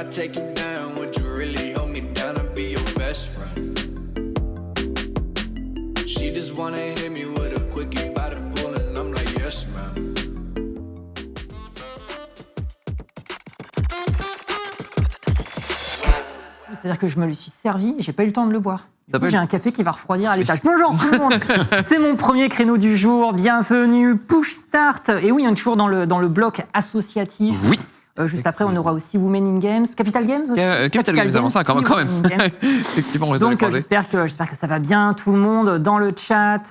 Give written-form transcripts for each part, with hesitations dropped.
I take you down, would you really hold me down and be your best friend? She just wanna hit me with a quickie by the pool and I'm like, yes, ma'am. C'est-à-dire que je me le suis servi et j'ai pas eu le temps de le boire. Du coup, j'ai un café qui va refroidir à l'étage. Bonjour tout le monde. C'est mon premier créneau du jour. Bienvenue. Push Start. Et oui, on est toujours dans le bloc associatif. Oui. Juste après, on aura aussi Women in Games. Capital Games aussi. Capital Games avant ça, quand même. Effectivement, on les a Donc, croisés. j'espère que ça va bien, tout le monde, dans le chat.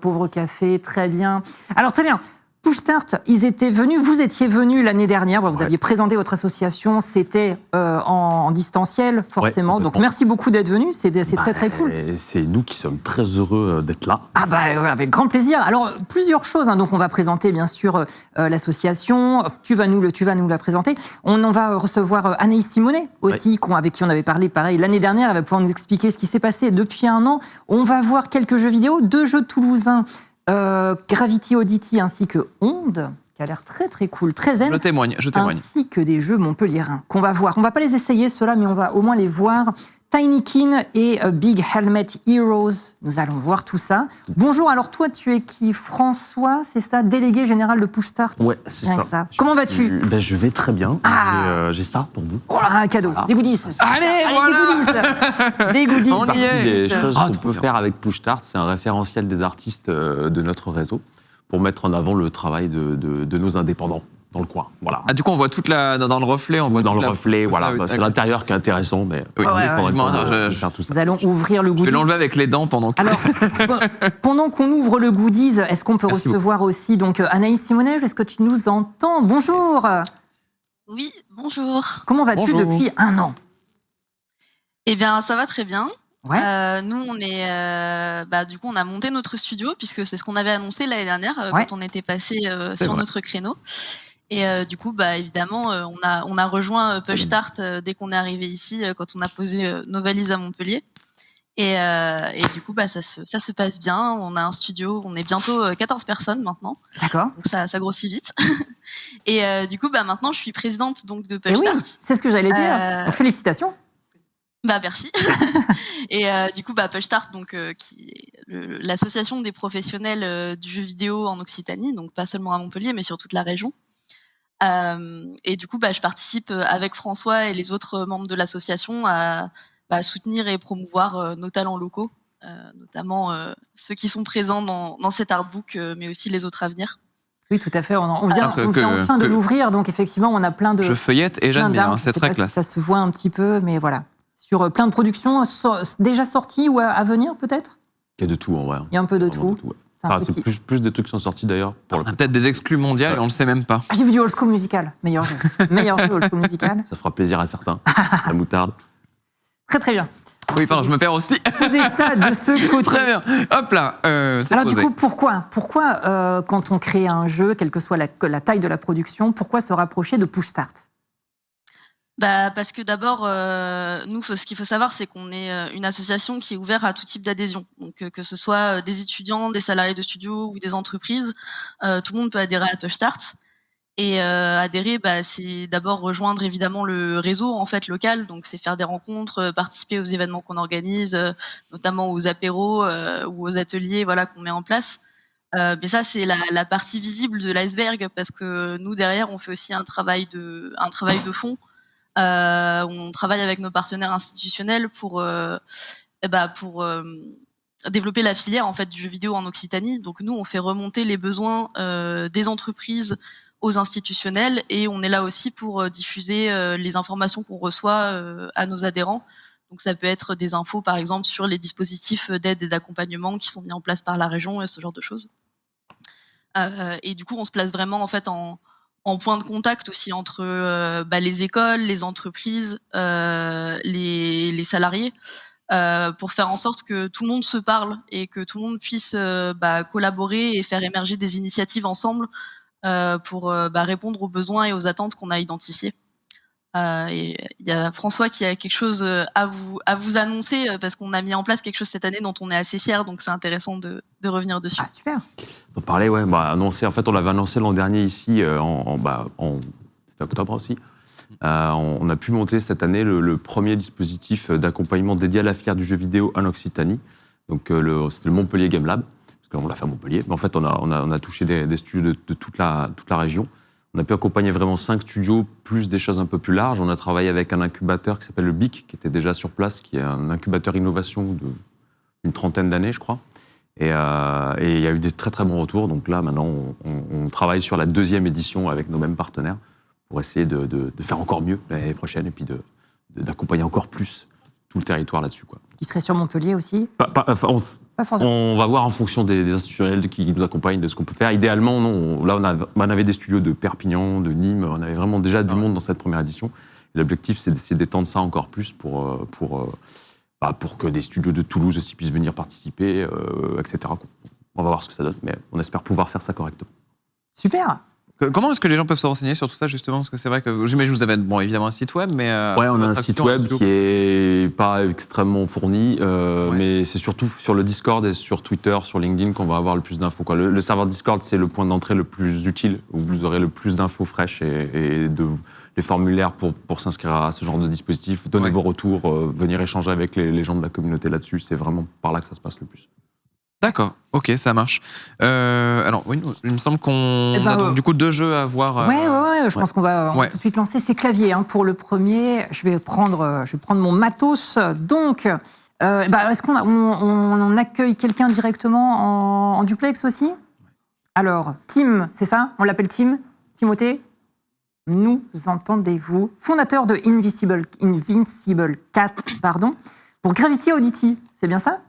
Pauvre café, très bien. Alors, très bien. Push Start, ils étaient venus, vous étiez venus l'année dernière, vous aviez présenté votre association, c'était en distanciel, forcément. Ouais, donc, merci beaucoup d'être venus, c'est très, très cool. C'est nous qui sommes très heureux d'être là. Ah bah, avec grand plaisir. Alors, plusieurs choses. Donc, on va présenter, bien sûr, l'association. Tu vas nous la présenter. On va recevoir Anaïs Simonet aussi, avec qui on avait parlé, pareil, l'année dernière. Elle va pouvoir nous expliquer ce qui s'est passé depuis un an. On va voir quelques jeux vidéo, 2 jeux toulousains. Gravity Oddity ainsi que Onde, qui a l'air très très cool, très zen. Je témoigne. Ainsi que des jeux montpelliérains qu'on va voir. On va pas les essayer ceux-là, mais on va au moins les voir. Tinykin et Big Helmet Heroes, nous allons voir tout ça. Bonjour, alors toi tu es qui? François, c'est ça, délégué général de Push Start? Ouais, c'est ça. Comment vas-tu? Je vais très bien. J'ai ça pour vous. Oh là, un cadeau, des goodies. Allez, voilà. Des goodies. On y est. Des choses qu'on peut faire avec Push Start, c'est un référentiel des artistes de notre réseau pour mettre en avant le travail de nos indépendants dans le coin. Voilà. Ah, du coup, on voit dans le reflet, on voit Dans toute le reflet, voilà. C'est l'intérieur qui est intéressant, mais Oui, faire tout ça. Nous allons ouvrir le Je goodies. vais l'enlever avec les dents pendant que... Alors, pendant qu'on ouvre le goodies, est-ce qu'on peut Merci recevoir aussi donc Anaïs Simonet? Est-ce que tu nous entends? Bonjour. Oui, bonjour. Comment vas-tu depuis un an? Eh bien, ça va très bien. Ouais. Nous, on est, du coup, on a monté notre studio puisque c'est ce qu'on avait annoncé l'année dernière quand on était passé sur notre créneau. Et du coup, évidemment, on a rejoint Push Start dès qu'on est arrivé ici, quand on a posé nos valises à Montpellier. Et du coup, ça se passe bien. On a un studio, on est bientôt 14 personnes maintenant. D'accord. Donc ça grossit vite. Et du coup, maintenant, je suis présidente donc de Push Start. Oui, c'est ce que j'allais dire. Donc, félicitations. Merci. Et du coup, Push Start, donc qui est l'association des professionnels du jeu vidéo en Occitanie, donc pas seulement à Montpellier, mais sur toute la région. Et du coup, je participe avec François et les autres membres de l'association à soutenir et promouvoir nos talents locaux, notamment ceux qui sont présents dans cet artbook, mais aussi les autres à venir. Oui, tout à fait. On vient enfin de l'ouvrir, donc effectivement, on a plein de... Je feuillette et j'aime bien, c'est très classe. Ça se voit un petit peu, mais voilà. Sur plein de productions déjà sorties ou à venir, peut-être? Il y a de tout, en vrai. Il y a un peu de tout. C'est plus des trucs qui sont sortis, d'ailleurs. On a peut-être des exclus mondiales et on le sait même pas. J'ai vu du Old School Musical. Meilleur jeu. Meilleur jeu Old School Musical. Ça fera plaisir à certains. La moutarde. Très, très bien. Oui, pardon, je me perds aussi. Posez ça de ce côté. Très bien. Hop là. Alors du coup, pourquoi quand on crée un jeu, quelle que soit la taille de la production, pourquoi se rapprocher de Push Start? Parce que d'abord, nous, ce qu'il faut savoir, c'est qu'on est une association qui est ouverte à tout type d'adhésion. Donc, que ce soit des étudiants, des salariés de studio ou des entreprises, tout le monde peut adhérer à Push Start. Et adhérer, c'est d'abord rejoindre évidemment le réseau en fait local. Donc, c'est faire des rencontres, participer aux événements qu'on organise, notamment aux apéros ou aux ateliers, qu'on met en place. Mais ça, c'est la partie visible de l'iceberg, parce que nous derrière, on fait aussi un travail de fond. On travaille avec nos partenaires institutionnels pour développer la filière en fait du jeu vidéo en Occitanie. Donc nous, on fait remonter les besoins des entreprises aux institutionnels, et on est là aussi pour diffuser les informations qu'on reçoit à nos adhérents. Donc ça peut être des infos par exemple sur les dispositifs d'aide et d'accompagnement qui sont mis en place par la région et ce genre de choses. Et du coup, on se place vraiment en fait en point de contact aussi entre les écoles, les entreprises, les salariés, pour faire en sorte que tout le monde se parle et que tout le monde puisse collaborer et faire émerger des initiatives ensemble pour répondre aux besoins et aux attentes qu'on a identifiées. Et il y a François qui a quelque chose à vous annoncer, parce qu'on a mis en place quelque chose cette année dont on est assez fiers, donc c'est intéressant de revenir dessus. Ah, super. On parlait, annoncer. En fait, on l'avait annoncé l'an dernier ici, c'était octobre aussi. On a pu monter cette année le premier dispositif d'accompagnement dédié à la filière du jeu vidéo en Occitanie. Donc c'était le Montpellier Game Lab, parce qu'on l'a fait à Montpellier. Mais en fait, on a touché des studios de toute la région. On a pu accompagner vraiment 5 studios, plus des choses un peu plus larges. On a travaillé avec un incubateur qui s'appelle le BIC, qui était déjà sur place, qui est un incubateur innovation d'une 30aine d'années, je crois. Et il y a eu des très très bons retours. Donc là, maintenant, on travaille sur la 2e édition avec nos mêmes partenaires pour essayer de faire encore mieux l'année prochaine et puis d'accompagner encore plus tout le territoire là-dessus, quoi. Qui serait sur Montpellier aussi? Pas forcément. On va voir en fonction des institutionnels qui nous accompagnent de ce qu'on peut faire. Idéalement, non. Là, on avait des studios de Perpignan, de Nîmes. On avait vraiment déjà du monde dans cette première édition. L'objectif, c'est d'essayer d'étendre ça encore plus pour que des studios de Toulouse aussi puissent venir participer, etc. On va voir ce que ça donne, mais on espère pouvoir faire ça correctement. Super. Comment est-ce que les gens peuvent se renseigner sur tout ça, justement? Parce que c'est vrai que j'imagine que vous avez évidemment un site web, mais... Ouais, on a un site web qui est pas extrêmement fourni, mais c'est surtout sur le Discord et sur Twitter, sur LinkedIn qu'on va avoir le plus d'infos, quoi. Le serveur Discord, c'est le point d'entrée le plus utile, où vous aurez le plus d'infos fraîches et les formulaires pour s'inscrire à ce genre de dispositif, donner vos retours, venir échanger avec les gens de la communauté là-dessus. C'est vraiment par là que ça se passe le plus. D'accord, ok, ça marche. Alors, oui, il me semble qu'on a donc, du coup 2 jeux à voir. Ouais, je pense qu'on va tout de suite lancer. C'est clavier pour le premier. Je vais prendre mon matos. Donc, est-ce qu'on accueille quelqu'un directement en duplex aussi? Alors, Tim, c'est ça? On l'appelle Tim? Timothée? Nous entendez-vous? Fondateur de Invincible Cat, pour Gravity Audity, c'est bien ça?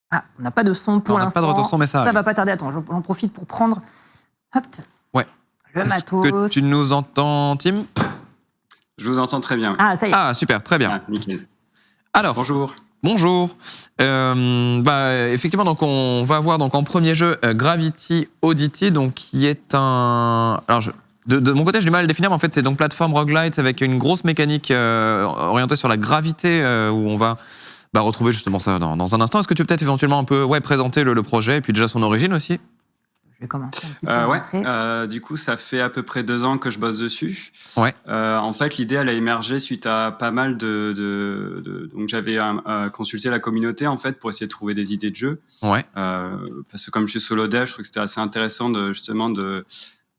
Ah, on n'a pas de son pour l'instant. On n'a pas de retour son, mais ça va pas tarder. Attends, j'en profite pour prendre le matos. Est-ce que tu nous entends, Tim? Je vous entends très bien. Ah, ça y est. Ah, super, très bien. Nickel. Alors, bonjour. Bonjour. Effectivement, donc on va avoir donc en premier jeu Gravity Audity, donc qui est un. Alors, de mon côté, j'ai du mal à le définir, mais en fait, c'est donc plateforme roguelite avec une grosse mécanique orientée sur la gravité où on va retrouver justement ça dans un instant. Est-ce que tu peux peut-être éventuellement un peu présenter le projet et puis déjà son origine aussi? Je vais commencer un petit peu à montrer. Du coup, ça fait à peu près 2 ans que je bosse dessus. Ouais. En fait, l'idée, elle a émergé suite à pas mal donc, j'avais consulté la communauté, en fait, pour essayer de trouver des idées de jeux. Ouais. Parce que comme je suis solo dev, je trouve que c'était assez intéressant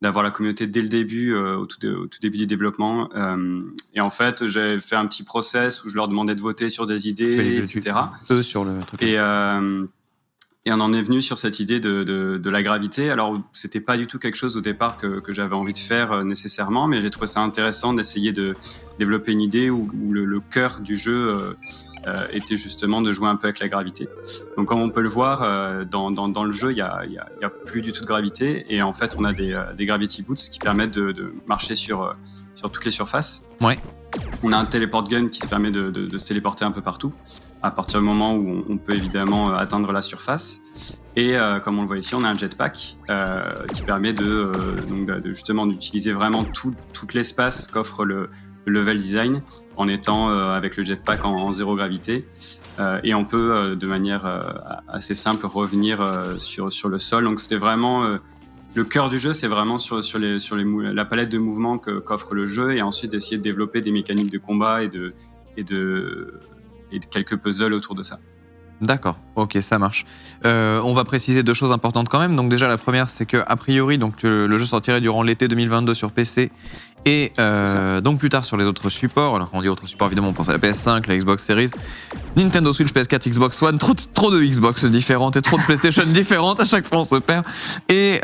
d'avoir la communauté dès le début, au tout début du développement. Et en fait, j'ai fait un petit process où je leur demandais de voter sur des idées, etc. Sur le truc. Et on en est venu sur cette idée de la gravité. Alors, c'était pas du tout quelque chose au départ que j'avais envie de faire nécessairement, mais j'ai trouvé ça intéressant d'essayer de développer une idée où le cœur du jeu était justement de jouer un peu avec la gravité. Donc, comme on peut le voir, dans le jeu, il y a plus du tout de gravité. Et en fait, on a des Gravity Boots qui permettent de marcher sur toutes les surfaces. Ouais. On a un téléport gun qui se permet de se téléporter un peu partout, à partir du moment où on peut évidemment atteindre la surface. Et comme on le voit ici, on a un jetpack qui permet justement d'utiliser vraiment tout l'espace qu'offre le level design en étant avec le jetpack en 0 gravité. Et on peut de manière assez simple revenir sur le sol. Donc c'était vraiment... le cœur du jeu, c'est vraiment sur la palette de mouvements qu'offre le jeu, et ensuite essayer de développer des mécaniques de combat et de quelques puzzles autour de ça. D'accord, ok, ça marche. On va préciser 2 choses importantes quand même. Donc déjà, la première, c'est que a priori, donc le jeu sortirait durant l'été 2022 sur PC et donc plus tard sur les autres supports. Alors quand on dit autres supports, évidemment, on pense à la PS5, la Xbox Series, Nintendo Switch, PS4, Xbox One, trop de Xbox différentes et trop de PlayStation différentes. À chaque fois, on se perd. Et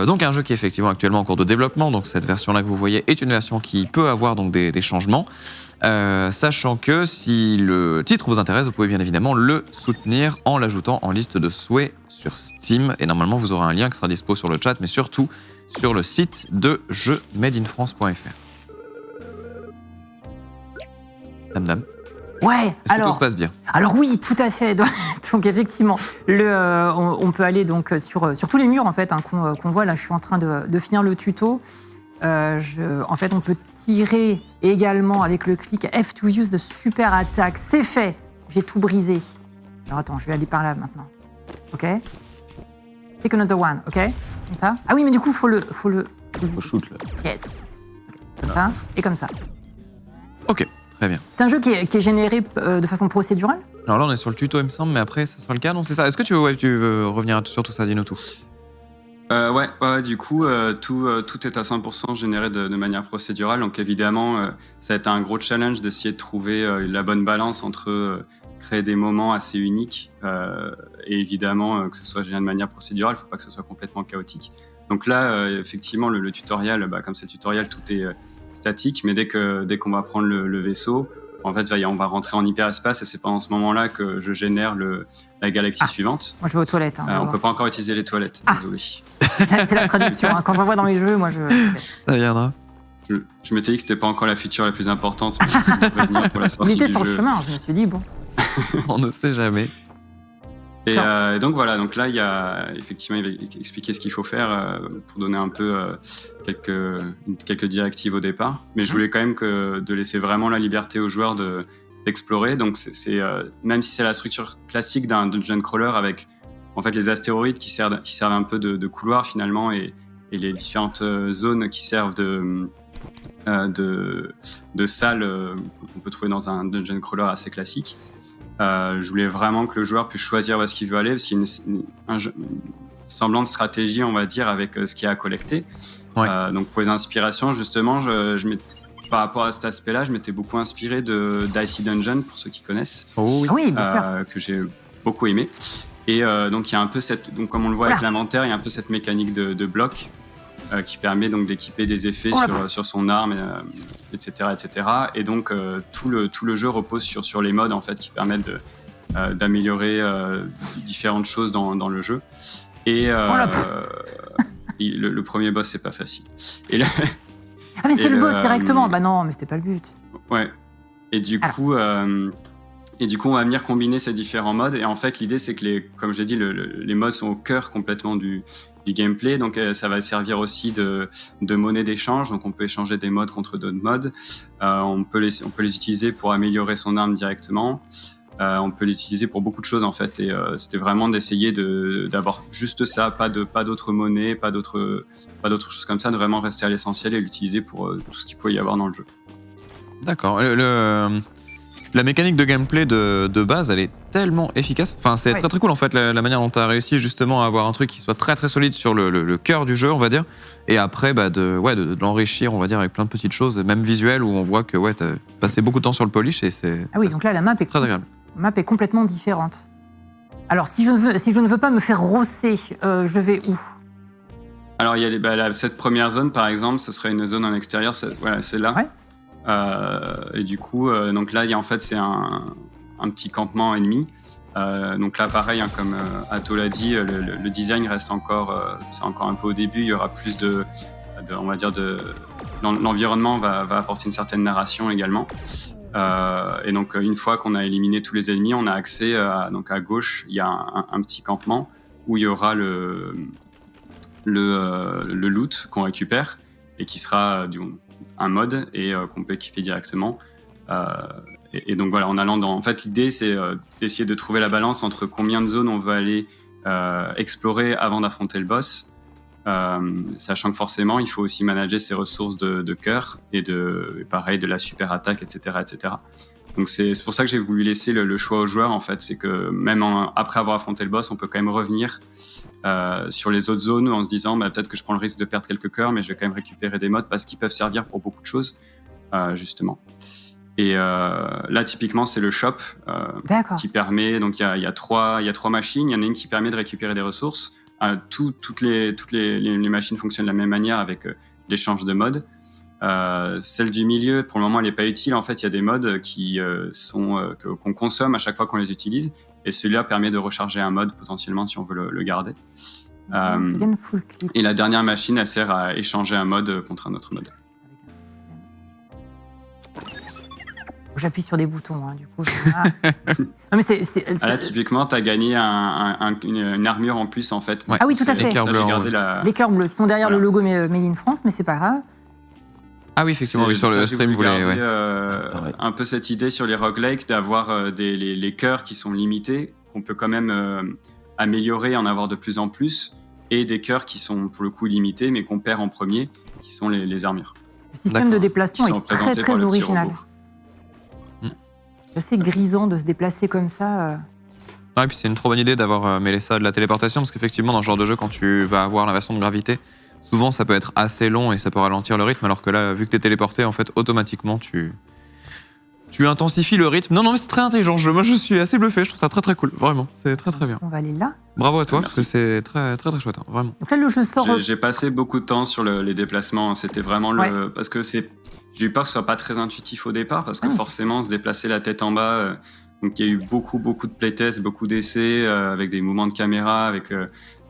donc un jeu qui est effectivement actuellement en cours de développement. Donc cette version-là que vous voyez est une version qui peut avoir donc des changements. Sachant que si le titre vous intéresse, vous pouvez bien évidemment le soutenir en l'ajoutant en liste de souhaits sur Steam. Et normalement, vous aurez un lien qui sera dispo sur le chat, mais surtout sur le site de jeuxmadeinfrance.fr. Dame. Ouais, est-ce que tout se passe bien? Alors oui, tout à fait. Donc effectivement, on peut aller donc sur tous les murs en fait qu'on voit. Là, je suis en train de finir le tuto. En fait, on peut tirer également avec le clic F to use de super attaque. C'est fait. J'ai tout brisé. Alors attends, je vais aller par là maintenant. Ok. Pick another one. Ok. Comme ça. Ah oui, mais du coup, faut le shoot là. Yes. Okay. comme ça et comme ça. Ok, très bien. C'est un jeu qui est généré de façon procédurale? Alors là, on est sur le tuto, il me semble, mais après, ça sera le cas, non? C'est ça. Est-ce que tu veux revenir sur tout ça? Dis-nous tout. Ouais, du coup, tout est à 100% généré de manière procédurale. Donc évidemment, ça a été un gros challenge d'essayer de trouver la bonne balance entre créer des moments assez uniques et évidemment que ce soit géré de manière procédurale. Il ne faut pas que ce soit complètement chaotique. Donc là, effectivement, le tutoriel, comme c'est le tutoriel, tout est statique. Mais dès qu'on va prendre le vaisseau, en fait, on va rentrer en hyperespace et c'est pendant ce moment-là que je génère la galaxie suivante. Moi, je vais aux toilettes. On peut pas encore utiliser les toilettes, désolé. C'est la tradition. Hein. Quand j'en vois dans mes jeux, moi, je... Ça viendra. Je m'étais dit que c'était pas encore la feature la plus importante, mais je devrais venir pour la sortie Il était du sur jeu. le chemin, je me suis dit, bon. On ne sait jamais. Et donc voilà, donc là, il va expliquer ce qu'il faut faire pour donner un peu quelques directives au départ. Mais je voulais quand même de laisser vraiment la liberté aux joueurs d'explorer. Donc même si c'est la structure classique d'un dungeon crawler avec en fait les astéroïdes qui servent un peu de couloir finalement et les différentes zones qui servent de salles qu'on peut trouver dans un dungeon crawler assez classique. Je voulais vraiment que le joueur puisse choisir où est-ce qu'il veut aller, parce qu'il y a une semblant de stratégie, on va dire, avec ce qu'il y a à collecter. Ouais. Donc pour les inspirations, justement, par rapport à cet aspect-là, je m'étais beaucoup inspiré d'Icy Dungeon, pour ceux qui connaissent, Oh oui. Ah oui, bien sûr. que j'ai beaucoup aimé. Et donc il y a un peu donc comme on le voit avec l'inventaire, il y a un peu cette mécanique de bloc qui permet donc d'équiper des effets sur son arme, etc., etc. Et donc tout le jeu repose sur les modes en fait qui permettent d'améliorer différentes choses dans le jeu. Et le premier boss c'est pas facile. Et Ah mais c'était le boss directement. Bah non, mais c'était pas le but. Ouais. Et du coup, on va venir combiner ces différents modes. Et en fait, l'idée, c'est que, comme j'ai dit, les modes sont au cœur complètement du gameplay. Donc, ça va servir aussi de monnaie d'échange. Donc, on peut échanger des modes contre d'autres modes. On peut les utiliser pour améliorer son arme directement. On peut l'utiliser pour beaucoup de choses, en fait. Et c'était vraiment d'essayer d'avoir juste ça, pas d'autres monnaies, pas d'autres choses comme ça, de vraiment rester à l'essentiel et l'utiliser pour tout ce qu'il peut y avoir dans le jeu. D'accord. La mécanique de gameplay de base, elle est tellement efficace. Enfin, c'est très très cool en fait, la manière dont tu as réussi justement à avoir un truc qui soit très très solide sur le cœur du jeu, on va dire. Et après, de l'enrichir, on va dire, avec plein de petites choses, même visuelles, où on voit que tu as passé beaucoup de temps sur le polish et c'est. Ah oui, donc là, la map est très agréable. La map est complètement différente. Alors, si je ne veux pas me faire rosser, je vais où? Alors, il y a cette première zone, par exemple, ce serait une zone en extérieur, c'est là. Ouais. Et du coup, donc là, c'est un petit campement ennemi. Donc là, pareil, comme Atto l'a dit, le design reste encore, c'est encore un peu au début. Il y aura plus on va dire l'environnement va apporter une certaine narration également. Et donc, une fois qu'on a éliminé tous les ennemis, on a accès donc à gauche, il y a un petit campement où il y aura le loot qu'on récupère et qui sera un mode et qu'on peut équiper directement. Et donc voilà, en allant en fait, l'idée c'est d'essayer de trouver la balance entre combien de zones on veut aller explorer avant d'affronter le boss, sachant que forcément il faut aussi manager ses ressources de cœur et pareil de la super attaque, etc., etc. Donc c'est pour ça que j'ai voulu laisser le choix aux joueurs en fait, c'est que même après avoir affronté le boss, on peut quand même revenir sur les autres zones en se disant peut-être que je prends le risque de perdre quelques cœurs, mais je vais quand même récupérer des modes parce qu'ils peuvent servir pour beaucoup de choses justement. Et là typiquement c'est le shop qui permet, donc il y a trois machines, il y en a une qui permet de récupérer des ressources. Toutes les machines fonctionnent de la même manière avec l'échange de modes. Celle du milieu, pour le moment, elle n'est pas utile. En fait, il y a des modes qu'on consomme à chaque fois qu'on les utilise. Et celui-là permet de recharger un mode potentiellement si on veut le garder. Et la dernière machine, elle sert à échanger un mode contre un autre mode. J'appuie sur des boutons, du coup. Non, mais là, typiquement, tu as gagné une armure en plus, en fait. Ouais. Ah oui, tout à fait. Les cœurs bleus qui sont derrière le logo Made in France, mais c'est pas grave. Ah oui, effectivement, sur le stream, vous voulez. Un peu cette idée sur les roguelikes d'avoir les cœurs qui sont limités, qu'on peut quand même améliorer et en avoir de plus en plus, et des cœurs qui sont pour le coup limités, mais qu'on perd en premier, qui sont les armures. Le système de déplacement Qui sont est très présentés par très le petit original. robot. C'est assez grisant de se déplacer comme ça. Ouais, et puis c'est une trop bonne idée d'avoir mêlé ça de la téléportation, parce qu'effectivement, dans ce genre de jeu, quand tu vas avoir l'inversion de gravité, souvent ça peut être assez long et ça peut ralentir le rythme, alors que là, vu que t'es téléporté, en fait, automatiquement, tu intensifies le rythme. Non, mais c'est très intelligent. Moi, je suis assez bluffé. Je trouve ça très très cool. Vraiment, c'est très très bien. On va aller là. Bravo à toi, Merci. parce que c'est très très très chouette, hein, vraiment. Donc là, le jeu sort. J'ai passé beaucoup de temps sur les déplacements. C'était vraiment parce que j'ai eu peur que ce soit pas très intuitif au départ, parce que Ah, mais forcément, se déplacer la tête en bas. Donc il y a eu beaucoup de playtests, beaucoup d'essais avec des mouvements de caméra, avec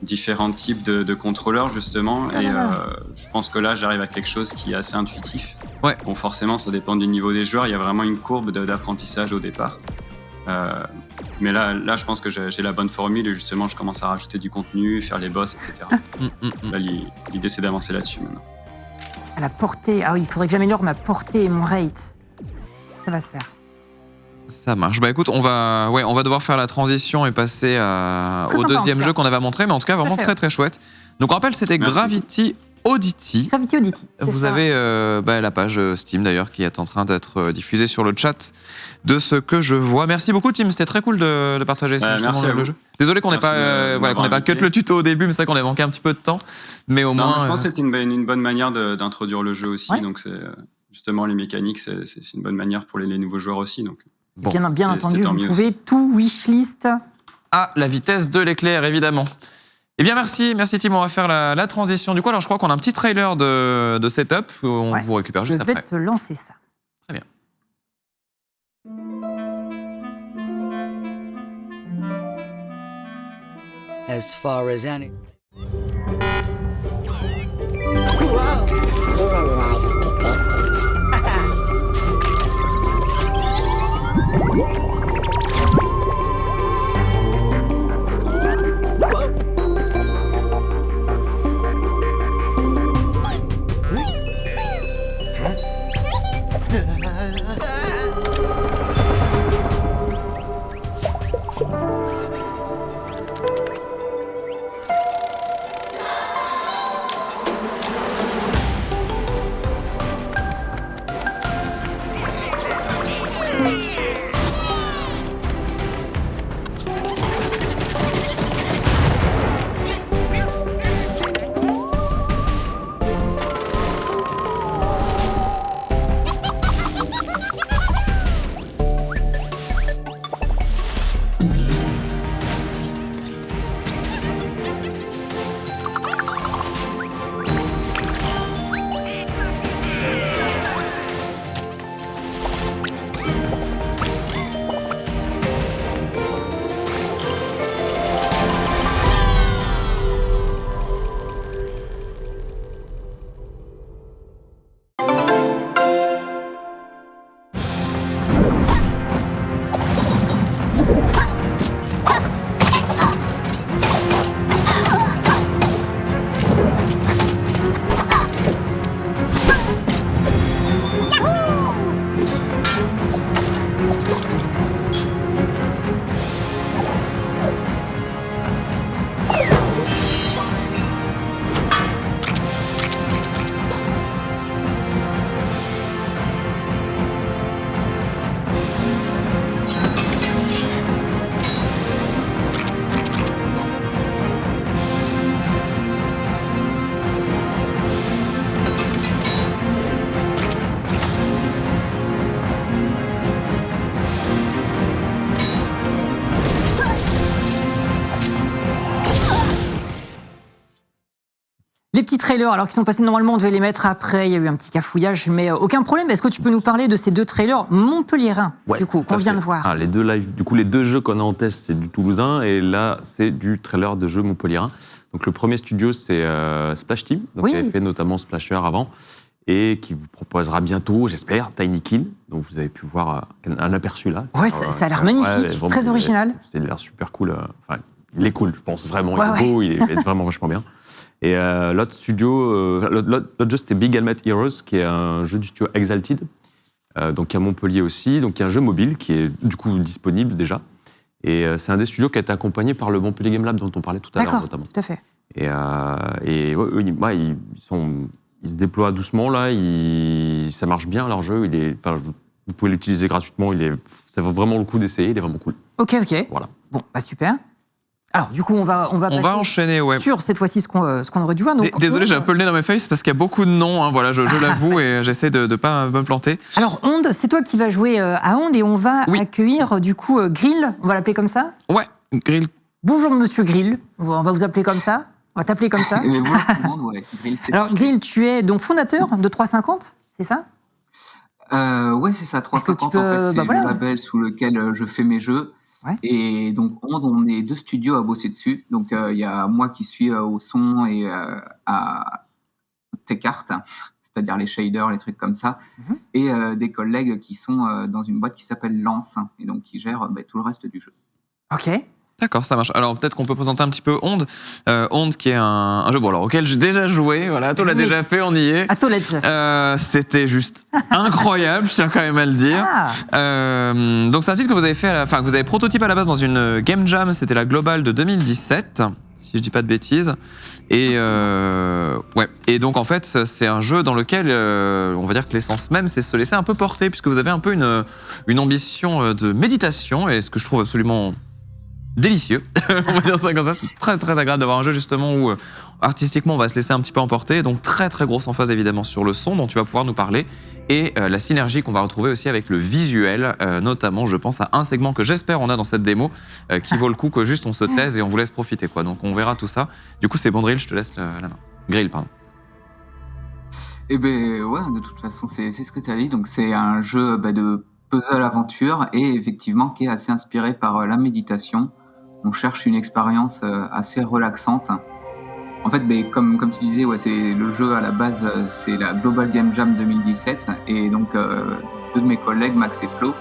différents types de contrôleurs justement. Ah et là là. je pense que là, j'arrive à quelque chose qui est assez intuitif. Ouais. Bon, forcément, ça dépend du niveau des joueurs. Il y a vraiment une courbe d'apprentissage au départ. Mais là, je pense que j'ai la bonne formule et justement, je commence à rajouter du contenu, faire les boss, etc. Là, l'idée, c'est d'avancer là-dessus maintenant. À la portée. Ah oui, il faudrait que j'améliore ma portée et mon rate. Ça va se faire. Ça marche. Bah écoute, on va devoir faire la transition et passer Très au sympa, en deuxième tout cas. jeu qu'on avait à montrer, mais en tout cas, vraiment Tout à fait. très très chouette. Donc, on rappelle, c'était Merci. Gravity Oddity. Gravity Oddity. c'est Vous ça. avez la page Steam d'ailleurs qui est en train d'être diffusée sur le chat de ce que je vois. Merci beaucoup Tim, c'était très cool de partager justement merci à le vous. jeu. Désolé qu'on n'ait Merci de pas, qu'on n'ait pas cut invité. le tuto au début, mais c'est vrai qu'on a manqué un petit peu de temps. Mais au Non, moins, je pense que c'était une bonne manière d'introduire le jeu aussi. Ouais. Donc, c'est justement les mécaniques, c'est une bonne manière pour les nouveaux joueurs aussi. Donc, bon, Bien c'est entendu, tant vous mieux pouvez tout wishlist. à la vitesse de l'éclair évidemment. Eh bien merci Tim, on va faire la transition du coup. Alors je crois qu'on a un petit trailer de setup, on Ouais. vous récupère Je juste vais après. te lancer ça. Très bien. As far as any. Les petits trailers, alors qu'ils sont passés normalement, on devait les mettre après, il y a eu un petit cafouillage, mais aucun problème. Est-ce que tu peux nous parler de ces deux trailers montpelliérains, Ouais, du coup, tout qu'on à vient fait. de voir? Ah, les deux live, du coup, les deux jeux qu'on a en test, c'est du toulousain, et là, c'est du trailer de jeu montpelliérain. Donc, le premier studio, c'est Splash Team, donc, Oui. qui avait fait notamment Splasher avant, et qui vous proposera bientôt, j'espère, Tiny Kill. Donc, vous avez pu voir un aperçu là. Ouais, ça a l'air magnifique, vraiment, très original. C'est l'air super cool. Enfin, il est cool, je pense vraiment. Ouais, il est beau, il est vraiment vachement bien. Et l'autre studio, l'autre jeu, c'était Big Helmet Heroes, qui est un jeu du studio Exalted, donc à Montpellier aussi. Donc, il y a un jeu mobile qui est du coup disponible déjà. Et c'est un des studios qui a été accompagné par le Montpellier Game Lab dont on parlait tout à l'heure D'accord, notamment. tout à fait. Et ils se déploient doucement là, ça marche bien leur jeu. Vous pouvez l'utiliser gratuitement, ça vaut vraiment le coup d'essayer, il est vraiment cool. Ok. Voilà. Bon, super. Alors, du coup, on va passer enchaîner, ouais. sur cette fois-ci ce qu'on aurait dû voir. Donc, Désolé, j'ai un peu le nez dans mes feuilles, c'est parce qu'il y a beaucoup de noms, hein, voilà, je l'avoue, et j'essaie de ne pas me planter. Alors, Onde, c'est toi qui vas jouer à Onde et on va accueillir du coup Grill, on va l'appeler comme ça. Ouais, Grill. Bonjour Monsieur Grill, on va vous appeler comme ça, on va t'appeler comme ça. Mais bonjour tout le monde, ouais. Grill, Alors Grill, tu es donc fondateur de 350, c'est ça? Ouais, c'est ça, 350 en fait, c'est le label sous lequel je fais mes jeux. Ouais. Et donc, on est 2 studios à bosser dessus. Donc, il y a moi qui suis au son et à TechArt, c'est-à-dire les shaders, les trucs comme ça, et des collègues qui sont dans une boîte qui s'appelle Lance, et donc qui gèrent tout le reste du jeu. Ok. D'accord, ça marche. Alors peut-être qu'on peut présenter un petit peu Onde. Onde qui est un jeu auquel j'ai déjà joué. Voilà, Atto l'a déjà fait, on y est. Atto l'a déjà fait. C'était juste incroyable, je tiens quand même à le dire. Donc c'est un titre que vous avez fait, que vous avez prototypé à la base dans une Game Jam. C'était la Global de 2017, si je dis pas de bêtises. Et Et donc en fait, c'est un jeu dans lequel on va dire que l'essence même, c'est se laisser un peu porter, puisque vous avez un peu une ambition de méditation, et ce que je trouve absolument délicieux, on va dire ça comme ça. C'est très très agréable d'avoir un jeu justement où artistiquement on va se laisser un petit peu emporter, donc très très grosse emphase évidemment sur le son dont tu vas pouvoir nous parler, et la synergie qu'on va retrouver aussi avec le visuel, notamment je pense à un segment que j'espère on a dans cette démo qui vaut le coup que juste on se taise et on vous laisse profiter quoi. Donc on verra tout ça. Du coup c'est bon Grill, je te laisse la main. Grill, pardon. Eh ben ouais, de toute façon c'est ce que tu as dit, donc c'est un jeu de puzzle aventure et effectivement qui est assez inspiré par la méditation. On cherche une expérience assez relaxante. En fait, comme tu disais, ouais, c'est le jeu à la base, c'est la Global Game Jam 2017. Et donc, 2 de mes collègues, Max et Flo,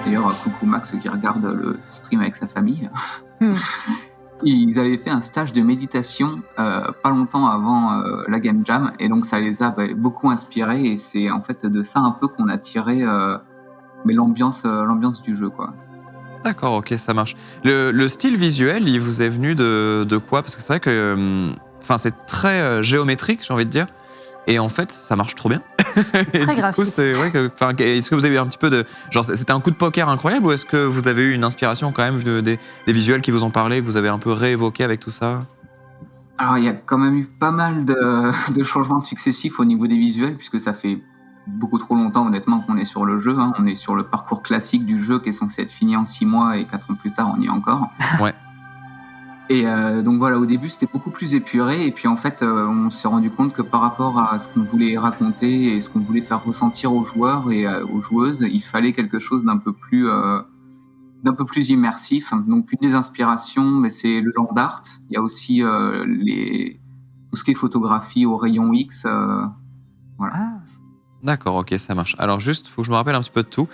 d'ailleurs, coucou Max qui regarde le stream avec sa famille, ils avaient fait un stage de méditation pas longtemps avant la Game Jam. Et donc, ça les a beaucoup inspirés. Et c'est en fait de ça un peu qu'on a tiré l'ambiance du jeu, quoi. D'accord, ok, ça marche. Le style visuel, il vous est venu de quoi? Parce que c'est vrai que c'est très géométrique, j'ai envie de dire. Et en fait, ça marche trop bien. C'est très graphique. C'est vrai que, est-ce que vous avez eu un petit peu de... Genre, c'était un coup de poker incroyable, ou est-ce que vous avez eu une inspiration quand même des visuels qui vous ont parlé, que vous avez un peu réévoqué avec tout ça? Alors, il y a quand même eu pas mal de changements successifs au niveau des visuels, puisque ça fait beaucoup trop longtemps, honnêtement, qu'on est sur le jeu. On est sur le parcours classique du jeu qui est censé être fini en 6 mois et 4 ans plus tard, on y est encore. Ouais. Et donc voilà, au début, c'était beaucoup plus épuré. Et puis en fait, on s'est rendu compte que par rapport à ce qu'on voulait raconter et ce qu'on voulait faire ressentir aux joueurs et aux joueuses, il fallait quelque chose d'un peu plus immersif. Donc une des inspirations, c'est le land art. Il y a aussi tout ce qui est photographie au rayon X. Voilà. D'accord, ok, ça marche. Alors juste, il faut que je me rappelle un petit peu de tout.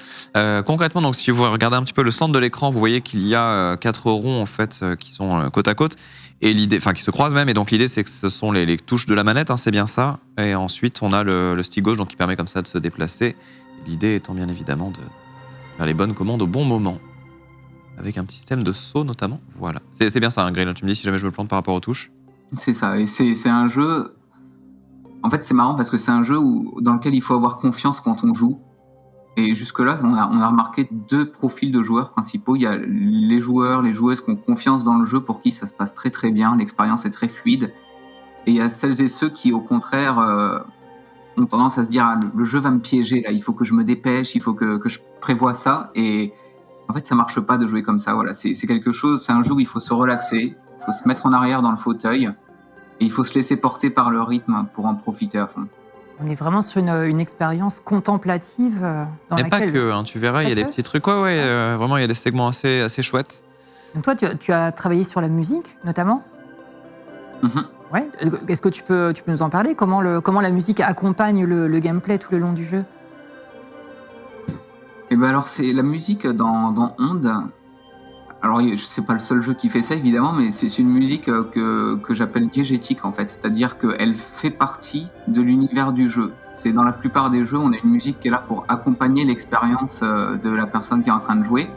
Concrètement, donc, si vous regardez un petit peu le centre de l'écran, vous voyez qu'il y a 4 ronds en fait qui sont côte à côte, et l'idée, qui se croisent même. Et donc l'idée, c'est que ce sont les touches de la manette, hein, c'est bien ça. Et ensuite, on a le stick gauche, donc qui permet comme ça de se déplacer. L'idée étant bien évidemment de faire les bonnes commandes au bon moment, avec un petit système de saut notamment. Voilà, c'est bien ça, hein, Grill. Tu me dis si jamais je me plante par rapport aux touches. C'est ça, et c'est un jeu. En fait, c'est marrant parce que c'est un jeu dans lequel il faut avoir confiance quand on joue. Et jusque-là, on a remarqué 2 profils de joueurs principaux. Il y a les joueurs, les joueuses qui ont confiance dans le jeu, pour qui ça se passe très très bien, l'expérience est très fluide. Et il y a celles et ceux qui, au contraire, ont tendance à se dire le jeu va me piéger, là, il faut que je me dépêche, il faut que je prévoie ça. Et en fait, ça marche pas de jouer comme ça. Voilà, c'est quelque chose, c'est un jeu où il faut se relaxer, il faut se mettre en arrière dans le fauteuil. Et il faut se laisser porter par le rythme pour en profiter à fond. On est vraiment sur une expérience contemplative dans laquelle... Et pas que, hein, tu verras, il y a des petits trucs. Vraiment, il y a des segments assez chouettes. Donc toi, tu as travaillé sur la musique, notamment. Ouais. Est-ce que tu peux nous en parler? Comment la musique accompagne le gameplay tout le long du jeu? Et alors, c'est la musique dans Onde. Alors, c'est pas le seul jeu qui fait ça, évidemment, mais c'est une musique que j'appelle diégétique, en fait. C'est-à-dire qu'elle fait partie de l'univers du jeu. C'est dans la plupart des jeux, on a une musique qui est là pour accompagner l'expérience de la personne qui est en train de jouer.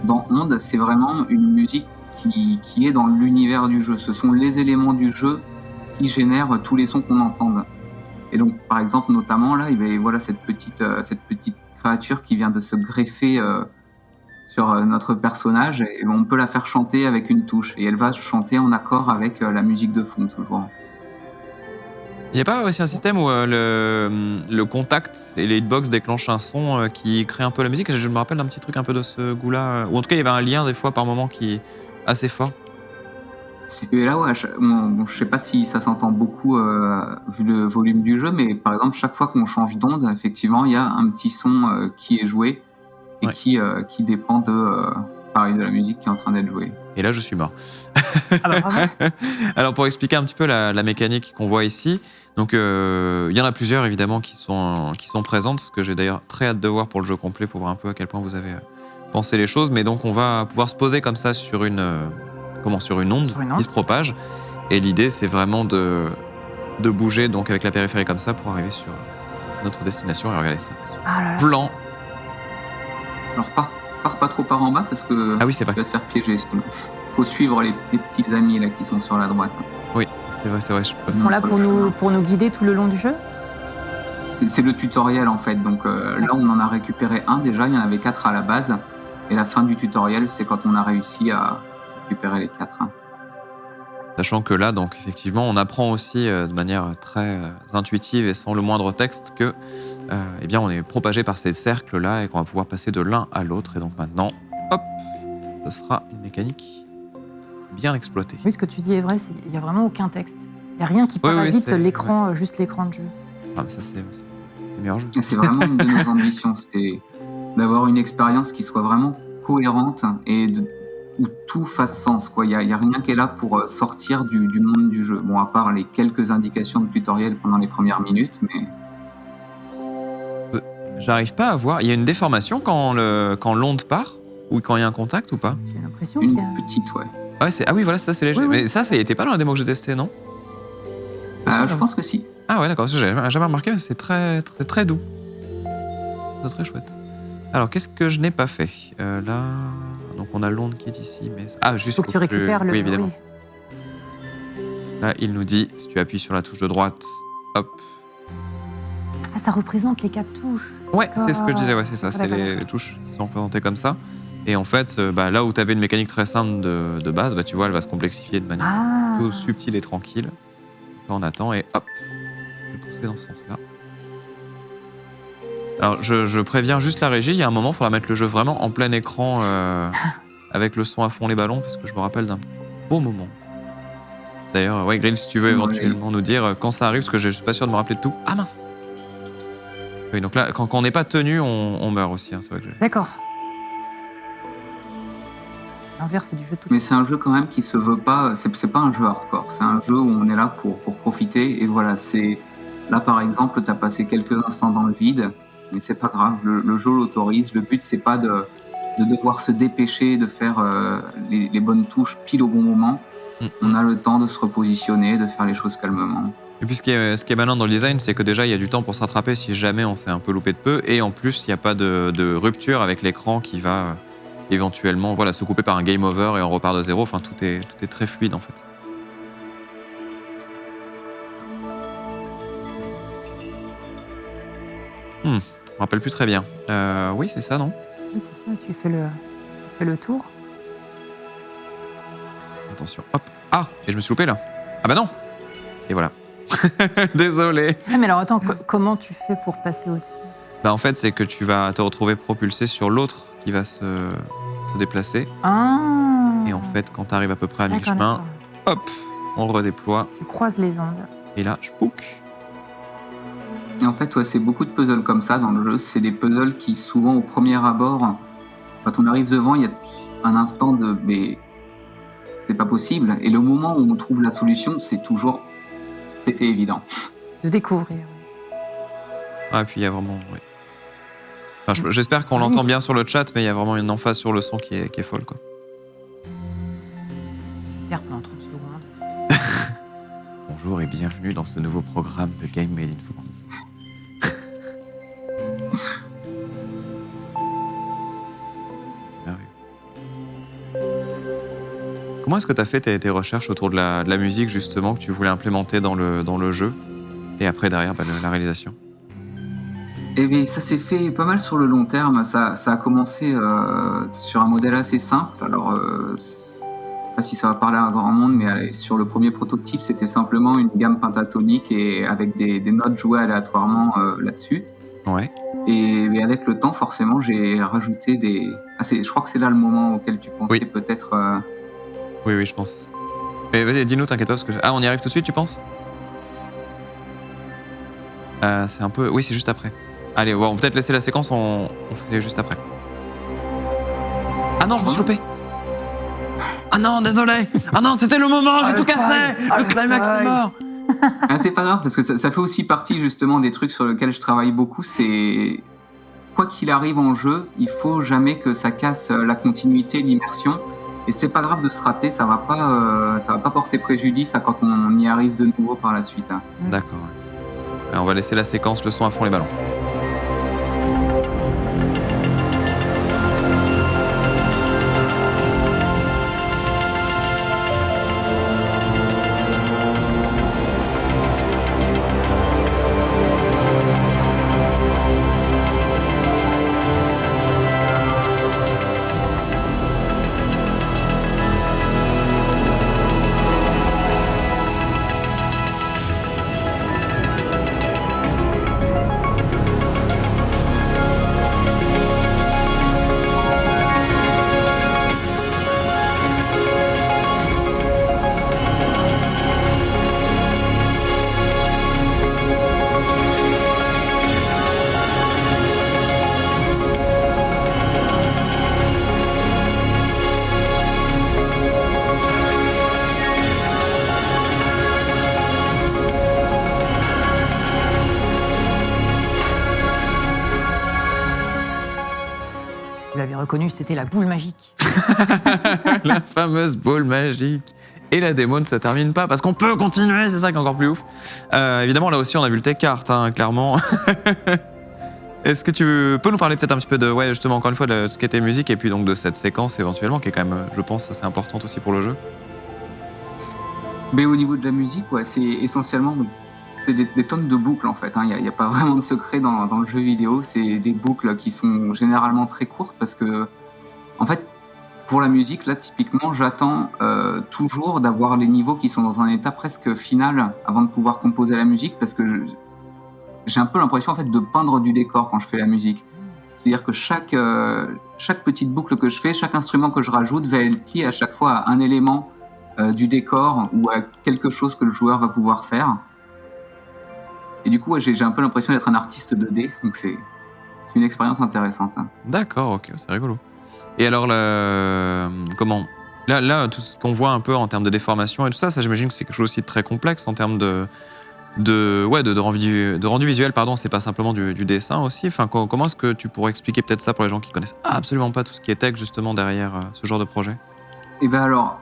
Dans Onde, c'est vraiment une musique qui est dans l'univers du jeu. Ce sont les éléments du jeu qui génèrent tous les sons qu'on entend. Et donc, par exemple, notamment là, voilà cette petite créature qui vient de se greffer sur notre personnage, et on peut la faire chanter avec une touche, et elle va chanter en accord avec la musique de fond toujours. Il n'y a pas aussi un système où le contact et les hitbox déclenchent un son qui crée un peu la musique? Je me rappelle d'un petit truc un peu de ce goût-là. Ou en tout cas, il y avait un lien des fois par moment qui est assez fort. Et là, ouais, je sais pas si ça s'entend beaucoup vu le volume du jeu, mais par exemple, chaque fois qu'on change d'onde, effectivement, il y a un petit son qui est joué et Ouais. qui dépend pareil, de la musique qui est en train d'être jouée. Et là, je suis mort. Ah bah, bravo. Alors, pour expliquer un petit peu la mécanique qu'on voit ici, donc il y en a plusieurs évidemment qui sont présentes, ce que j'ai d'ailleurs très hâte de voir pour le jeu complet, pour voir un peu à quel point vous avez pensé les choses. Mais donc, on va pouvoir se poser comme ça sur une onde Sur une onde. qui se propage. Et l'idée, c'est vraiment de bouger donc avec la périphérie comme ça pour arriver sur notre destination. Et regardez ça. Ah là là. Plan. Alors, pars pas trop par en bas parce que Ah oui, c'est vrai. tu vas te faire piéger. Faut suivre les petits amis là qui sont sur la droite. Oui, c'est vrai. Ils sont là pour nous guider tout le long du jeu? C'est le tutoriel en fait. Donc là, on en a récupéré un déjà. Il y en avait 4 à la base. Et la fin du tutoriel, c'est quand on a réussi à récupérer les 4. Sachant que là, donc effectivement, on apprend aussi de manière très intuitive et sans le moindre texte que, eh bien, on est propagé par ces cercles-là et qu'on va pouvoir passer de l'un à l'autre. Et donc maintenant, hop, ce sera une mécanique bien exploitée. Oui, ce que tu dis est vrai, il n'y a vraiment aucun texte. Il n'y a rien qui Oui, oui, parasite c'est- l'écran, juste l'écran de jeu. Ah, mais ça, c'est le meilleur jeu. Et c'est vraiment une de nos ambitions, c'est d'avoir une expérience qui soit vraiment cohérente et où tout fasse sens. Il n'y a rien qui est là pour sortir du monde du jeu. Bon, à part les quelques indications de tutoriel pendant les premières minutes, mais J'arrive pas à voir. Il y a une déformation quand l'onde part ou quand il y a un contact ou pas? J'ai l'impression une qu'il y a... petite, ouais. Ah, ah oui, voilà, ça c'est léger. Oui, oui. Mais ça n'était pas dans la démo que j'ai testée, non? Je pense que si. Ah ouais, d'accord, parce que j'avais jamais remarqué, mais c'est très, très, très doux. C'est très chouette. Alors, qu'est-ce que je n'ai pas fait? Là, donc on a l'onde qui est ici, mais... Ah, juste Faut que tu récupères le... Oui, évidemment. oui. Là, il nous dit, si tu appuies sur la touche de droite, hop. Ah, ça représente les 4 touches. Ouais, D'accord. c'est ce que je disais, ouais, c'est ça. C'est D'accord. les touches qui sont représentées comme ça. Et en fait, là où tu avais une mécanique très simple de base, tu vois, elle va se complexifier de manière Ah. plutôt subtile et tranquille. Là, on attend et hop, je vais pousser dans ce sens-là. Alors, je préviens juste la régie, il y a un moment, il faudra mettre le jeu vraiment en plein écran avec le son à fond, les ballons, parce que je me rappelle d'un beau moment. D'ailleurs, ouais, Grill, si tu veux éventuellement nous dire quand ça arrive, parce que je suis pas sûr de me rappeler de tout. Ah mince! Oui, donc là, quand on n'est pas tenu, on meurt aussi. Hein, c'est vrai que D'accord. L'inverse du jeu tout. Mais c'est un jeu quand même qui se veut pas. C'est pas un jeu hardcore. C'est un jeu où on est là pour profiter. Et voilà, c'est là par exemple, tu as passé quelques instants dans le vide, mais c'est pas grave. Le jeu l'autorise. Le but c'est pas de devoir se dépêcher, de faire les bonnes touches pile au bon moment. On a le temps de se repositionner, de faire les choses calmement. Et puis ce qui est malin dans le design, c'est que déjà il y a du temps pour se rattraper si jamais on s'est un peu loupé de peu, et en plus il n'y a pas de rupture avec l'écran qui va éventuellement se couper par un game over et on repart de zéro. Enfin, tout est très fluide en fait. Je me rappelle plus très bien. Oui, c'est ça, non? Oui, c'est ça, tu fais le tour. Attention, hop. Ah, et je me suis loupé là. Ah bah non. Et voilà. Désolé. Ah, mais alors attends, comment tu fais pour passer au-dessus? Bah en fait, c'est que tu vas te retrouver propulsé sur l'autre qui va se déplacer. Ah. Et en fait, quand tu arrives à peu près à D'accord, mi-chemin, d'accord. hop, on redéploie. Tu croises les ondes. Et là, je pouc. Et en fait, ouais, c'est beaucoup de puzzles comme ça dans le jeu. C'est des puzzles qui, souvent, au premier abord, quand on arrive devant, il y a un instant de « mais c'est pas possible ». Et le moment où on trouve la solution, c'était évident. De découvrir. Ah, et puis il y a vraiment... ouais. Enfin, j'espère qu'on C'est l'entend magnifique. bien sur le chat, mais il y a vraiment une emphase sur le son qui est folle, quoi. Pierre pendant 30 secondes. Bonjour et bienvenue dans ce nouveau programme de Game Made in France. C'est merveilleux. Comment est-ce que tu as fait tes recherches autour de la musique, justement, que tu voulais implémenter dans le jeu? Et après, derrière, la réalisation. Eh bien, ça s'est fait pas mal sur le long terme. Ça a commencé sur un modèle assez simple. Alors, je sais pas si ça va parler à un grand monde, mais sur le premier prototype, c'était simplement une gamme pentatonique et avec des notes jouées aléatoirement là-dessus. Ouais. Et avec le temps, forcément, j'ai rajouté des... je crois que c'est là le moment auquel tu pensais peut-être... Oui, je pense. Mais vas-y, dis-nous, t'inquiète pas, parce que... Ah, on y arrive tout de suite, tu penses? C'est un peu... Oui, c'est juste après. Allez, on va peut-être laisser la séquence, on fait juste après. Ah non, je me suis loupé. Ah non, désolé. Ah non, c'était le moment, j'ai tout cassé. Le climax est mort. C'est pas grave, parce que ça fait aussi partie justement des trucs sur lesquels je travaille beaucoup, c'est... Quoi qu'il arrive en jeu, il faut jamais que ça casse la continuité, l'immersion. Et c'est pas grave de se rater, ça va pas porter préjudice à quand on y arrive de nouveau par la suite. Hein. D'accord. Alors, on va laisser la séquence, le son à fond, les ballons. Vous l'avez reconnu, c'était la boule magique. La fameuse boule magique. Et la démo ne se termine pas parce qu'on peut continuer, c'est ça qui est encore plus ouf. Évidemment, là aussi, on a vu le tech art, hein, clairement. Est-ce que tu peux nous parler peut-être un petit peu de, justement, encore une fois, de ce qu'était musique et puis donc de cette séquence éventuellement, qui est quand même, je pense, assez importante aussi pour le jeu. Mais au niveau de la musique, c'est essentiellement c'est des tonnes de boucles en fait. Il n'y a pas vraiment de secret dans le jeu vidéo. C'est des boucles qui sont généralement très courtes parce que, en fait, pour la musique, là, typiquement, j'attends toujours d'avoir les niveaux qui sont dans un état presque final avant de pouvoir composer la musique parce que j'ai un peu l'impression en fait de peindre du décor quand je fais la musique. C'est-à-dire que chaque petite boucle que je fais, chaque instrument que je rajoute va être lié à chaque fois à un élément du décor ou à quelque chose que le joueur va pouvoir faire. Et du coup, j'ai un peu l'impression d'être un artiste 2D, donc c'est une expérience intéressante. Hein. D'accord, ok, c'est rigolo. Et alors, comment là, tout ce qu'on voit un peu en termes de déformation et tout ça, j'imagine que c'est quelque chose aussi de très complexe en termes de rendu visuel, pardon, c'est pas simplement du dessin aussi. Enfin, comment est-ce que tu pourrais expliquer peut-être ça pour les gens qui connaissent absolument pas tout ce qui est tech justement derrière ce genre de projet? Eh ben alors,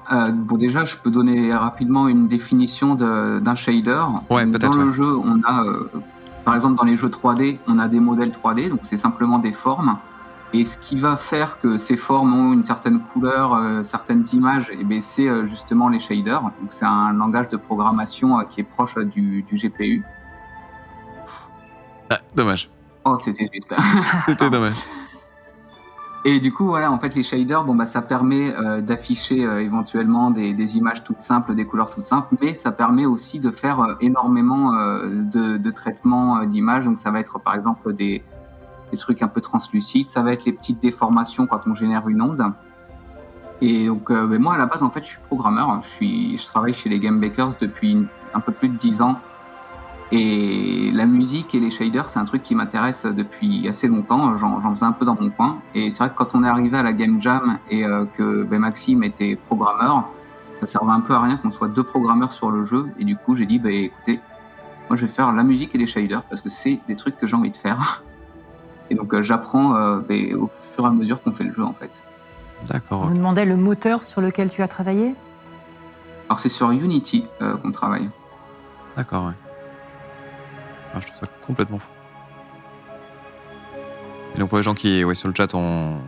déjà, je peux donner rapidement une définition d'un shader. Ouais, peut-être. Dans le jeu, on a, par exemple, dans les jeux 3D, on a des modèles 3D, donc c'est simplement des formes. Et ce qui va faire que ces formes ont une certaine couleur, certaines images, c'est justement les shaders. Donc c'est un langage de programmation qui est proche du GPU. Ah, dommage. Oh, c'était juste. C'était dommage. Et du coup, voilà, en fait, les shaders, ça permet d'afficher éventuellement des images toutes simples, des couleurs toutes simples, mais ça permet aussi de faire énormément de traitements d'images. Donc ça va être par exemple des trucs un peu translucides, ça va être les petites déformations quand on génère une onde. Et donc moi à la base en fait je suis programmeur, je travaille chez les Game Bakers depuis un peu plus de 10 ans et la musique et les shaders c'est un truc qui m'intéresse depuis assez longtemps, j'en faisais un peu dans mon coin et c'est vrai que quand on est arrivé à la Game Jam et que Maxime était programmeur, ça servait un peu à rien qu'on soit deux programmeurs sur le jeu et du coup j'ai dit écoutez, moi je vais faire la musique et les shaders parce que c'est des trucs que j'ai envie de faire. Et donc j'apprends au fur et à mesure qu'on fait le jeu en fait. D'accord. On nous demandait le moteur sur lequel tu as travaillé? Alors c'est sur Unity qu'on travaille. D'accord, ouais. Ah, je trouve ça complètement fou. Et donc pour les gens qui, sur le chat, ont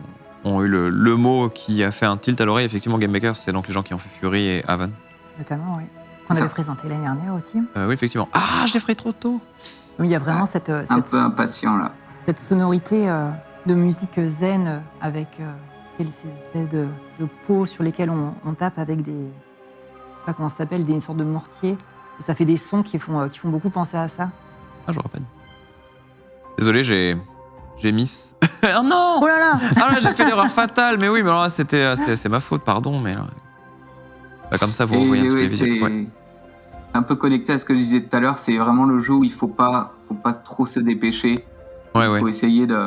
eu le mot qui a fait un tilt à l'oreille, effectivement Game Maker, c'est donc les gens qui ont fait Fury et Haven. Notamment, oui. qu'on Ça. avait présenté l'année dernière aussi. Oui, effectivement. Ah, je l'ai fait trop tôt. Oui, il y a vraiment cette Impatient là. cette sonorité de musique zen avec ces espèces de pots sur lesquels on tape avec des, je sais pas comment ça s'appelle, des sortes de mortiers. Et ça fait des sons qui font beaucoup penser à ça. Ah, je me rappelle. Désolé, j'ai miss. Oh non. Oh là là. Ah là, j'ai fait l'erreur fatale. Mais oui, mais alors là, c'est ma faute, pardon. Mais là, bah, comme ça, vous revoyez un petit peu les visuels. Ouais. Un peu connecté à ce que je disais tout à l'heure, c'est vraiment le jeu où il faut pas trop se dépêcher. Ouais, Il ouais. faut essayer de.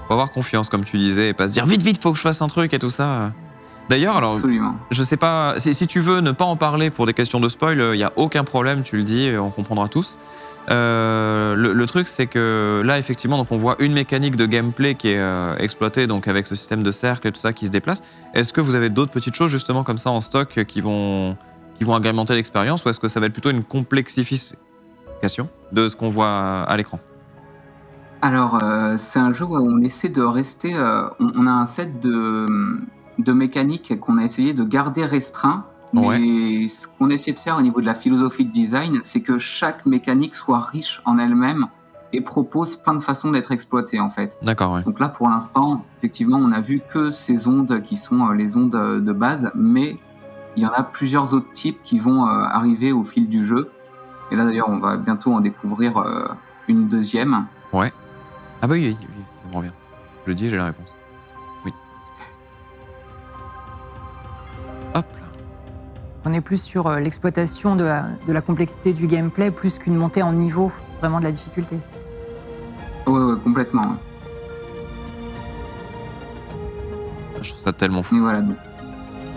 Faut avoir confiance, comme tu disais, et pas se dire vite, faut que je fasse un truc et tout ça. D'ailleurs, alors, Absolument. je sais pas, si tu veux ne pas en parler pour des questions de spoil, il y a aucun problème, tu le dis, on comprendra tous. Le truc, c'est que là, effectivement, donc on voit une mécanique de gameplay qui est exploitée, donc avec ce système de cercle et tout ça qui se déplace. Est-ce que vous avez d'autres petites choses justement comme ça en stock qui vont agrémenter l'expérience, ou est-ce que ça va être plutôt une complexification de ce qu'on voit à l'écran? Alors, c'est un jeu où on essaie de rester. On a un set de mécaniques qu'on a essayé de garder restreint. Mais ce qu'on essaie de faire au niveau de la philosophie de design, c'est que chaque mécanique soit riche en elle-même et propose plein de façons d'être exploitée en fait. D'accord, ouais. Donc là, pour l'instant, effectivement, on a vu que ces ondes qui sont les ondes de base, mais il y en a plusieurs autres types qui vont arriver au fil du jeu. Et là, d'ailleurs, on va bientôt en découvrir une deuxième. Ouais. Ah bah oui, ça me revient. Je le dis, j'ai la réponse. Oui. Hop là. On est plus sur l'exploitation de la complexité du gameplay plus qu'une montée en niveau vraiment de la difficulté. Ouais, complètement. Je trouve ça tellement fou. Et voilà. Donc,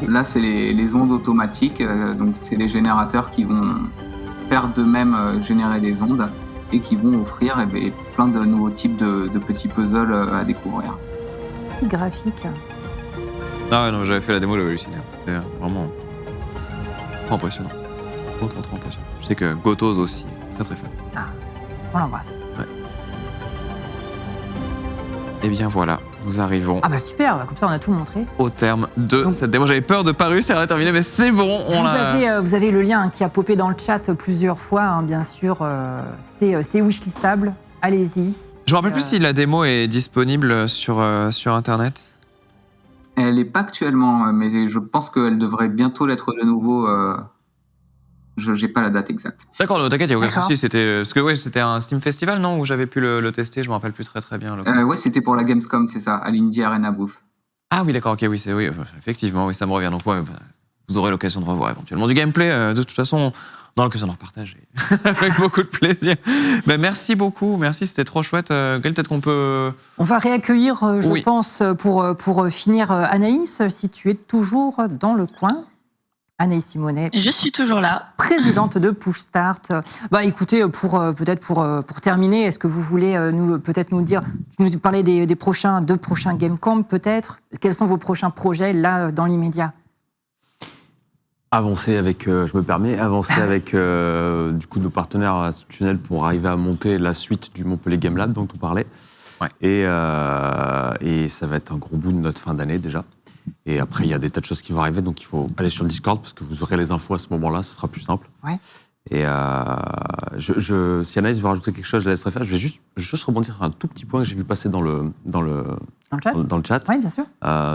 là, c'est les ondes automatiques. Donc, c'est les générateurs qui vont faire d'eux-mêmes générer des ondes et qui vont offrir plein de nouveaux types de petits puzzles à découvrir. Si graphique. Ah ouais, non, j'avais fait la démo, j'avais halluciné. C'était vraiment trop impressionnant. Trop impressionnant. Je sais que Gotos aussi est très fan. Ah, on l'embrasse. Ouais. Et bien voilà, nous arrivons Ah bah super, comme ça on a tout montré. au terme de Donc- cette démo. J'avais peur de pas réussir à la terminer, mais c'est bon, on l'a. Vous avez le lien qui a popé dans le chat plusieurs fois, hein, bien sûr. C'est wishlistable. Allez-y. Je me rappelle plus si la démo est disponible sur Internet. Elle n'est pas actuellement, mais je pense qu'elle devrait bientôt l'être de nouveau. Je n'ai pas la date exacte. D'accord, non, t'inquiète, il n'y a aucun D'accord. souci. C'était un Steam Festival, non? Où j'avais pu le tester, je me rappelle plus très bien. Ouais, c'était pour la Gamescom, c'est ça, à l'Indie Arena Booth. Ah oui, d'accord, ok, oui, effectivement, oui, ça me revient. Donc, ouais, vous aurez l'occasion de revoir éventuellement du gameplay. De toute façon, dans l'occasion d'en repartager avec beaucoup de plaisir. Ben, merci beaucoup, merci, c'était trop chouette. Gaël, peut-être qu'on peut. On va réaccueillir, je Oui. pense, pour finir, Anaïs, si tu es toujours dans le coin. Anaïs Simonet, Je suis toujours là. présidente de Push Start. Bah, écoutez, peut-être pour terminer, est-ce que vous voulez peut-être nous dire, tu nous parlais des deux prochains Game Camp, peut-être. Quels sont vos prochains projets là dans l'immédiat? Avancer avec, je me permets, avec du coup nos partenaires institutionnels pour arriver à monter la suite du Montpellier Game Lab dont on parlait. Ouais. Et ça va être un gros bout de notre fin d'année déjà. Et après, il y a des tas de choses qui vont arriver, donc il faut aller sur le Discord parce que vous aurez les infos à ce moment-là, ce sera plus simple. Ouais. Et si Anaïs veut rajouter quelque chose, je la laisserai faire. Je vais juste rebondir sur un tout petit point que j'ai vu passer dans le chat. Oui, bien sûr.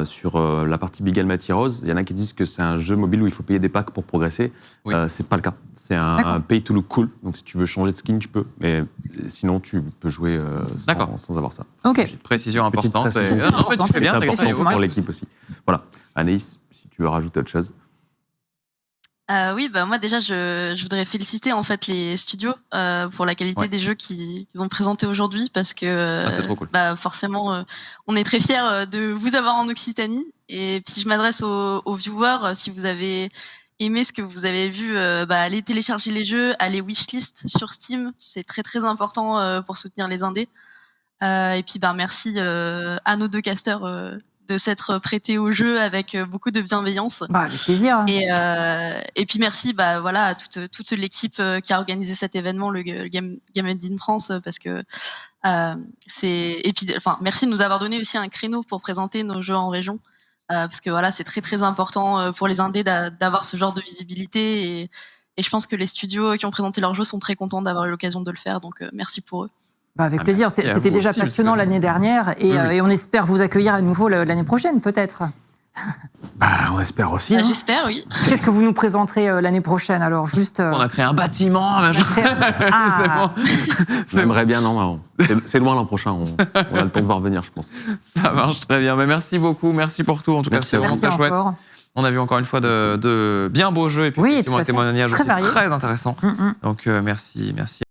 Sur la partie Big Almaty Rose, il y en a qui disent que c'est un jeu mobile où il faut payer des packs pour progresser. Oui. C'est pas le cas. C'est un pay to look cool. Donc si tu veux changer de skin, tu peux. Mais sinon, tu peux jouer sans avoir ça. Ok. Petite précision Petite importante. précision. Non, mais tu fais bien, C'est t'inquiète pas, important il y a pour aucun l'équipe aussi. Voilà. Anaïs, si tu veux rajouter autre chose. Oui, bah moi déjà je voudrais féliciter en fait les studios pour la qualité des jeux qu'ils ont présentés aujourd'hui parce que c'était trop cool. bah forcément on est très fiers de vous avoir en Occitanie et puis je m'adresse aux viewers si vous avez aimé ce que vous avez vu, allez télécharger les jeux, allez wishlist sur Steam, c'est très important pour soutenir les indés et puis merci à nos deux casters de s'être prêté au jeu avec beaucoup de bienveillance. Bah, avec plaisir. Et puis merci à toute l'équipe qui a organisé cet événement, le Game in France, parce que merci de nous avoir donné aussi un créneau pour présenter nos jeux en région. parce que voilà, c'est très très important pour les indés d'avoir ce genre de visibilité et je pense que les studios qui ont présenté leurs jeux sont très contents d'avoir eu l'occasion de le faire, donc merci pour eux. Bah avec plaisir, merci à c'était vous déjà aussi, passionnant parce que- l'année dernière et, Oui, oui. et on espère vous accueillir à nouveau l'année prochaine peut-être. Bah, on espère aussi. hein. J'espère, oui. Qu'est-ce que vous nous présenterez l'année prochaine alors juste On a créé un bâtiment, machin. Ah. C'est bon. On aimerait bien, non, c'est loin l'an prochain, on a le temps de voir venir, je pense. Ça marche très bien. Mais merci beaucoup, merci pour tout. En tout cas, Merci c'était à vous. vraiment Merci très chouette. encore. On a vu encore une fois de bien beaux jeux et puis Oui, effectivement tout à un fait. témoignage Très aussi varié. très intéressant. Mm, mm. Donc merci